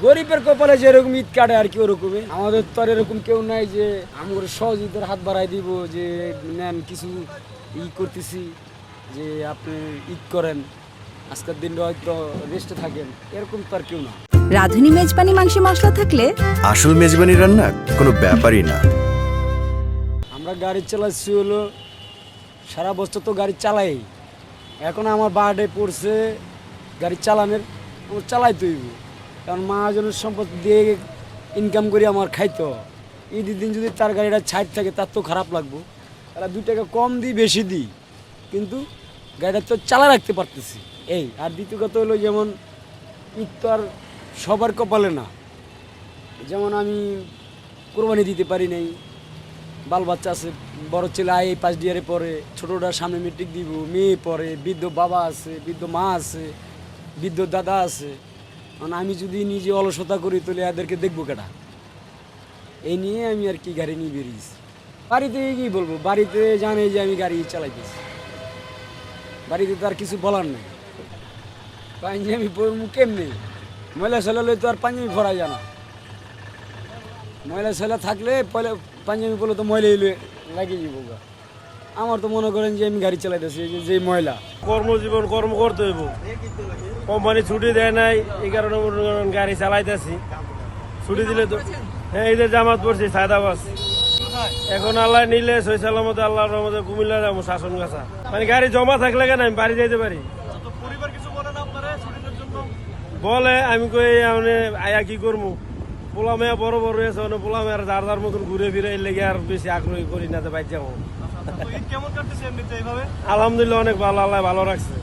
গরিবের কপালে যেরকম ঈদ কাটে আর কি ওরকমই। আমাদের তো আর এরকম কেউ নাই যে আমার সহযোগিতার হাত বাড়াই দিব যে নেন কিছু করতেছি যে আপনি ঈদ করেন, আজকের দিনটা হয়তো রেস্টে থাকেন, এরকম তো আর কেউ না। রাঁধুনি মেজবানি মাংসে মশলা থাকলে আসল মেজবানি রান্না কোনো ব্যাপারই না। আমরা গাড়ি চালাচ্ছি হলো সারা বছর তো গাড়ি চালাই, এখন আমার বার্থডে পড়ছে গাড়ি চালানোর, আমার চালাইতে হইব, কারণ মহাজনের সম্পদ দিয়ে ইনকাম করি আমার খাইতো। ঈদের দিন যদি তার গাড়িটা ছাইড থাকে তার তো খারাপ লাগবো, তারা 2 টাকা কম দিই বেশি দিই, কিন্তু গাড়িটা তো চালা রাখতে পারতেছি এই। আর দ্বিতীয় কথা হলো যেমন ঈদ তো আর সবার কপালে না, যেমন আমি কোরবানি দিতে পারি নাই, বাল বাচ্চা আছে, বড় ছেলে আয় এই 5 ইয়ারে পরে, ছোটোটার সামনে মেট্রিক দিব, মেয়ে পরে, বৃদ্ধ বাবা আছে, বৃদ্ধ মা আছে, বৃদ্ধ দাদা আছে। কারণ আমি যদি নিজে অলসতা করি তাহলে এদেরকে দেখবো কেটা, এই নিয়ে আমি আর কি গাড়ি নিয়ে বেরিয়েছি। বাড়িতে কি বলবো, বাড়িতে জানে যে আমি গাড়ি চালাইতেছি, বাড়িতে তো আর কিছু বলার নেই। পাঞ্জাবি পরমু কেমনি, ময়লা সয়লা লই তো আর পাঞ্জাবি পরা যায় না, ময়লা সয়লা থাকলে পয়লা পাঞ্জাবি পরলে তো ময়লাই লাগিয়ে যাবো গা। আমার তো মনে করেন যে আমি গাড়ি চালাইতেছি যে ময়লা। কর্মজীবন কর্ম করতে হইব, কোম্পানি ছুটি দেয় নাই, এই কারণে গাড়ি চালাইতেছি। ছুটি দিলে তো হ্যাঁ, এই যে জামাত পড়ছি সায়দাবাস, এখন আল্লাহ নিলে সই সালামতে আল্লাহর রহমতে কুমিল্লা যাবো শাসন গাছা। মানে গাড়ি জমা থাকলে কেন আমি বাড়ি যাইতে পারি। বলে আমি কই মানে আয়া কি করবো, পোলা মেয়া বড় বড় হয়েছে, মানে পোলা মেয়ার যার যার মতন ঘুরে ফিরে লেগে আর বেশি আগ্রহী করি না, বাইর যাবো। আলহামদুলিল্লাহ অনেক ভালো, আল্লাহ ভালো রাখছে।